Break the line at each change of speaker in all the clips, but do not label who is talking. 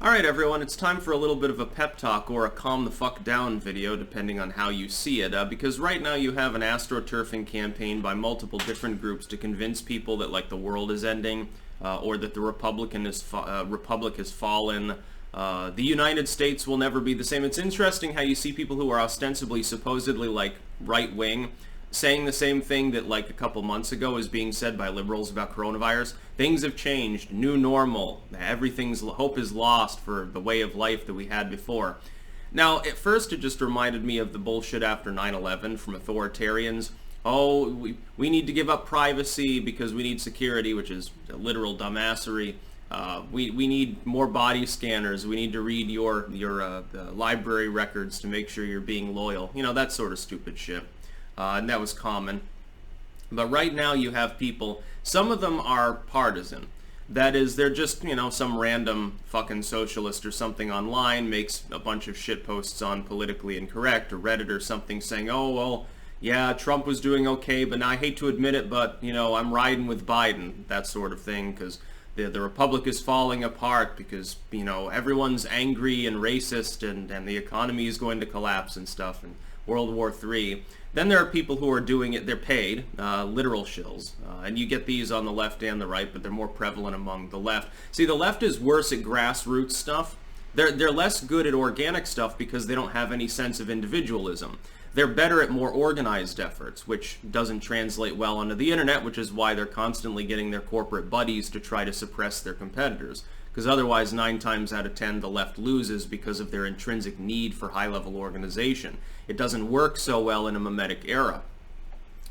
Alright everyone, it's time for a little bit of a pep talk or a calm the fuck down video depending on how you see it, because right now you have an astroturfing campaign by multiple different groups to convince people that like the world is ending, or that the republic has fallen. The United States will never be the same. It's interesting how you see people who are ostensibly supposedly like right-wing saying the same thing that like a couple months ago is being said by liberals about coronavirus. Things have changed, new normal, hope is lost for the way of life that we had before. Now, at first it just reminded me of the bullshit after 9/11 from authoritarians. Oh, we need to give up privacy because we need security, which is literal dumbassery. We need more body scanners. We need to read your library records to make sure you're being loyal. You know, that sort of stupid shit. And that was common. But right now you have people, some of them are partisan. That is, they're just, you know, some random fucking socialist or something online makes a bunch of shit posts on politically incorrect or Reddit or something saying, oh, well, yeah, Trump was doing okay, but now I hate to admit it, but, you know, I'm riding with Biden, that sort of thing, because the republic is falling apart because, you know, everyone's angry and racist and the economy is going to collapse and stuff, and World War III. Then there are people who are doing it, they're paid, literal shills, and you get these on the left and the right, but they're more prevalent among the left. See, the left is worse at grassroots stuff. They're less good at organic stuff because they don't have any sense of individualism. They're better at more organized efforts, which doesn't translate well onto the internet, which is why they're constantly getting their corporate buddies to try to suppress their competitors. Because otherwise, 9 times out of 10, the left loses because of their intrinsic need for high-level organization. It doesn't work so well in a mimetic era.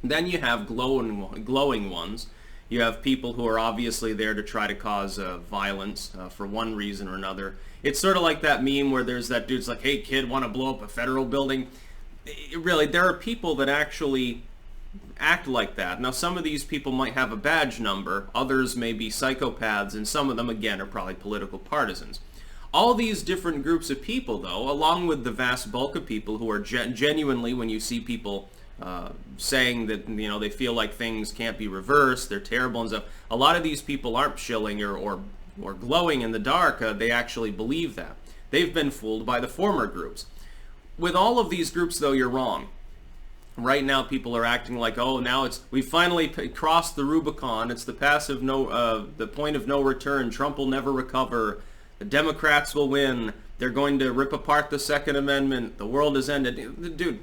Then you have glowing ones. You have people who are obviously there to try to cause violence for one reason or another. It's sort of like that meme where there's that dude's like, hey kid, want to blow up a federal building? Really, there are people that actually act like that. Now, some of these people might have a badge number, others may be psychopaths, and some of them, again, are probably political partisans. All these different groups of people, though, along with the vast bulk of people who are genuinely, when you see people saying that, you know, they feel like things can't be reversed, they're terrible and stuff, a lot of these people aren't shilling or glowing in the dark. They actually believe that. They've been fooled by the former groups. With all of these groups, though, you're wrong. Right now, people are acting like, oh, now we finally crossed the Rubicon. It's the the point of no return. Trump will never recover. The Democrats will win. They're going to rip apart the Second Amendment. The world has ended. Dude,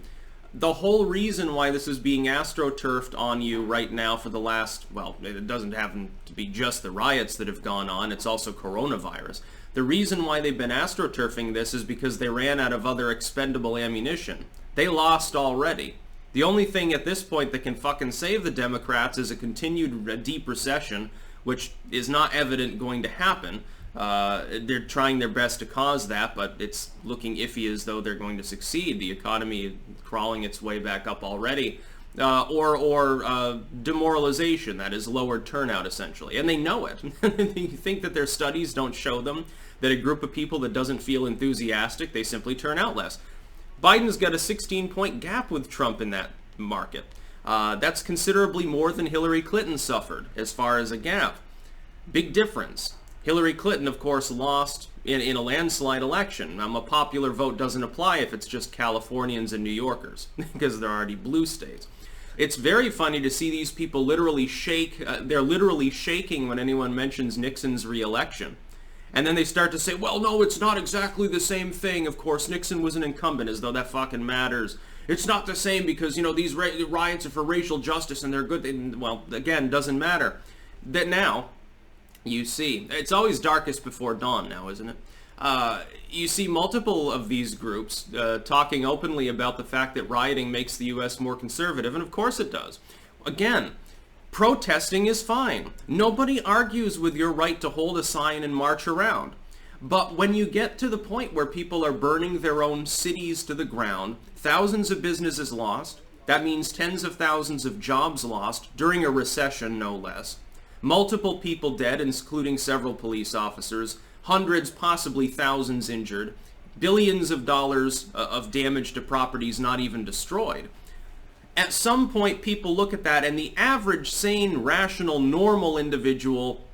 the whole reason why this is being astroturfed on you right now for the last, well, it doesn't happen to be just the riots that have gone on. It's also coronavirus. The reason why they've been astroturfing this is because they ran out of other expendable ammunition. They lost already. The only thing at this point that can fucking save the Democrats is a continued deep recession, which is not evident going to happen. They're trying their best to cause that, but it's looking iffy as though they're going to succeed. The economy crawling its way back up already. Or demoralization, that is lowered turnout essentially. And they know it. You think that their studies don't show them that a group of people that doesn't feel enthusiastic, they simply turn out less. Biden's got a 16-point gap with Trump in that market. That's considerably more than Hillary Clinton suffered as far as a gap. Big difference. Hillary Clinton, of course, lost in a landslide election. A popular vote doesn't apply if it's just Californians and New Yorkers, because they're already blue states. It's very funny to see these people literally shake. They're literally shaking when anyone mentions Nixon's re-election. And then they start to say, well, no, it's not exactly the same thing. Of course, Nixon was an incumbent, as though that fucking matters. It's not the same because, you know, these riots are for racial justice and they're good. Well, again, doesn't matter. That now, you see, it's always darkest before dawn now, isn't it? You see multiple of these groups talking openly about the fact that rioting makes the U.S. more conservative, and of course it does. Again, protesting is fine. Nobody argues with your right to hold a sign and march around. But when you get to the point where people are burning their own cities to the ground, thousands of businesses lost, that means tens of thousands of jobs lost, during a recession no less, multiple people dead, including several police officers, hundreds, possibly thousands injured, billions of dollars of damage to properties not even destroyed. At some point, people look at that, and the average, sane, rational, normal individual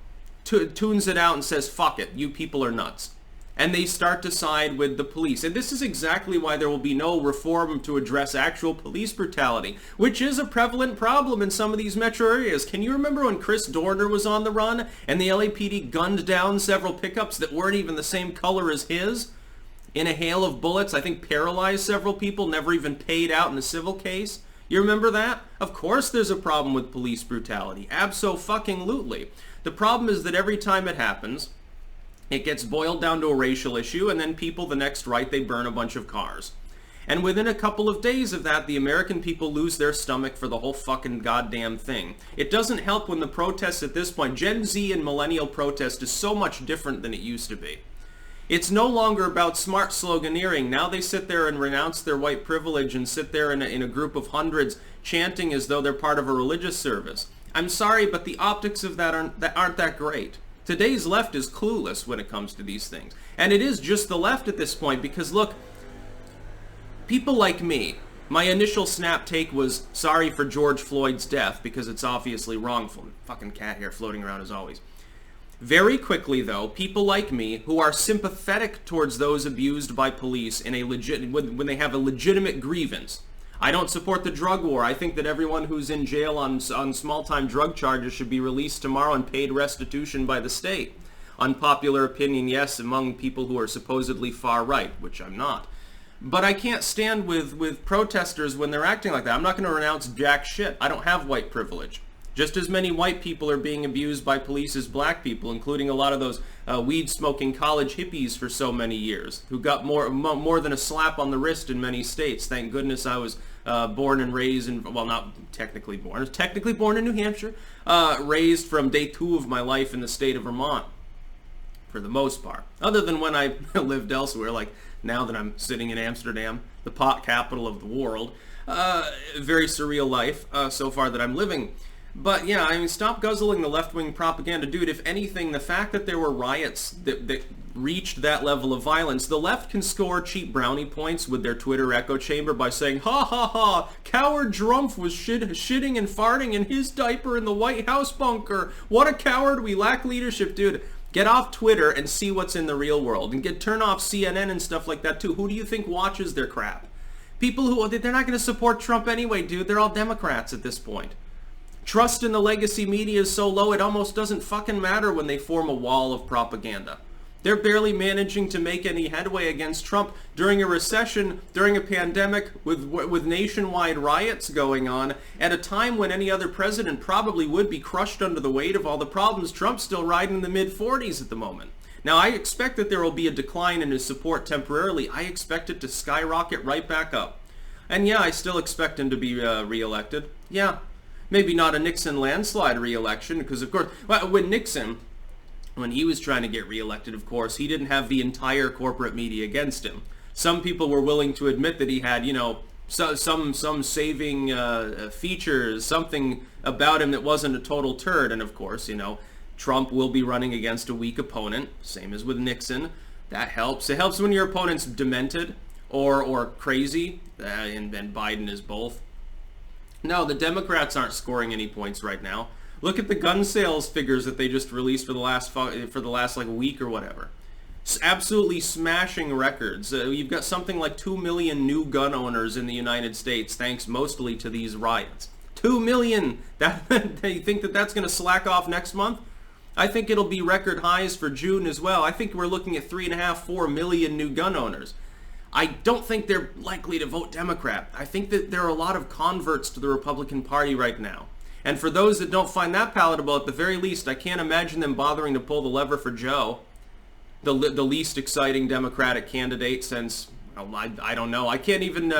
tunes it out and says, fuck it, you people are nuts. and they start to side with the police. And this is exactly why there will be no reform to address actual police brutality, which is a prevalent problem in some of these metro areas. Can you remember when Chris Dorner was on the run and the LAPD gunned down several pickups that weren't even the same color as his? In a hail of bullets, I think paralyzed several people, never even paid out in a civil case. You remember that? Of course there's a problem with police brutality. Abso-fucking-lutely. The problem is that every time it happens, it gets boiled down to a racial issue, and then people the next right, they burn a bunch of cars. And within a couple of days of that, the American people lose their stomach for the whole fucking goddamn thing. It doesn't help when the protests at this point, Gen Z and millennial protest is so much different than it used to be. It's no longer about smart sloganeering. Now they sit there and renounce their white privilege and sit there in a group of hundreds chanting as though they're part of a religious service. I'm sorry, but the optics of that aren't that great. Today's left is clueless when it comes to these things. And it is just the left at this point because, look, people like me, my initial snap take was sorry for George Floyd's death because it's obviously wrongful. Fucking cat hair floating around as always. Very quickly, though, people like me who are sympathetic towards those abused by police in a when they have a legitimate grievance. I don't support the drug war. I think that everyone who's in jail on small-time drug charges should be released tomorrow and paid restitution by the state. Unpopular opinion, yes, among people who are supposedly far-right, which I'm not. But I can't stand with protesters when they're acting like that. I'm not going to renounce jack shit. I don't have white privilege. Just as many white people are being abused by police as black people, including a lot of those weed-smoking college hippies for so many years, who got more than a slap on the wrist in many states. Thank goodness I was born and raised in, well, not technically born, I was technically born in New Hampshire, raised from day 2 of my life in the state of Vermont, for the most part. Other than when I lived elsewhere, like now that I'm sitting in Amsterdam, the pot capital of the world. Very surreal life so far that I'm living. But yeah, I mean, stop guzzling the left-wing propaganda. Dude, if anything, the fact that there were riots that reached that level of violence, the left can score cheap brownie points with their Twitter echo chamber by saying, ha ha ha, coward Drumpf was shitting and farting in his diaper in the White House bunker. What a coward, we lack leadership. Dude, get off Twitter and see what's in the real world. And turn off CNN and stuff like that too. Who do you think watches their crap? People who, they're not going to support Trump anyway, dude. They're all Democrats at this point. Trust in the legacy media is so low it almost doesn't fucking matter when they form a wall of propaganda. They're barely managing to make any headway against Trump during a recession, during a pandemic, with nationwide riots going on, at a time when any other president probably would be crushed under the weight of all the problems. Trump's still riding in the mid-40s at the moment. Now, I expect that there will be a decline in his support temporarily. I expect it to skyrocket right back up. And yeah, I still expect him to be re-elected. Yeah. Maybe not a Nixon landslide re-election, because of course, when Nixon, when he was trying to get re-elected, of course, he didn't have the entire corporate media against him. Some people were willing to admit that he had, you know, some saving features, something about him that wasn't a total turd. And of course, you know, Trump will be running against a weak opponent, same as with Nixon. That helps. It helps when your opponent's demented or crazy, and Biden is both. No, the Democrats aren't scoring any points right now. Look at the gun sales figures that they just released for the last like week or whatever. Absolutely smashing records. You've got something like 2 million new gun owners in the United States, thanks mostly to these riots. 2 million! You think that that's going to slack off next month? I think it'll be record highs for June as well. I think we're looking at 3.5, 4 million new gun owners. I don't think they're likely to vote Democrat. I think that there are a lot of converts to the Republican Party right now. And for those that don't find that palatable, at the very least, I can't imagine them bothering to pull the lever for Joe, the least exciting Democratic candidate since, I don't know. I can't even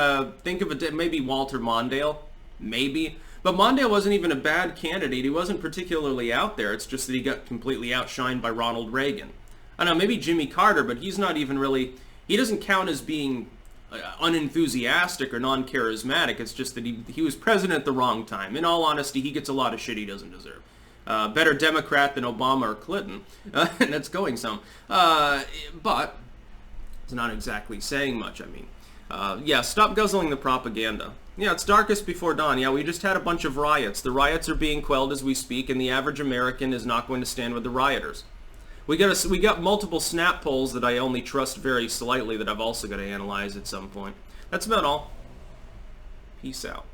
think of it. Maybe Walter Mondale, maybe. But Mondale wasn't even a bad candidate. He wasn't particularly out there. It's just that he got completely outshined by Ronald Reagan. I don't know, maybe Jimmy Carter, but he's not even really... He doesn't count as being unenthusiastic or non-charismatic. It's just that he was president at the wrong time. In all honesty, he gets a lot of shit he doesn't deserve. Better Democrat than Obama or Clinton. And that's going some. But it's not exactly saying much, I mean. Yeah, stop guzzling the propaganda. Yeah, it's darkest before dawn. Yeah, we just had a bunch of riots. The riots are being quelled as we speak, and the average American is not going to stand with the rioters. We got multiple snap polls that I only trust very slightly that I've also got to analyze at some point. That's about all. Peace out.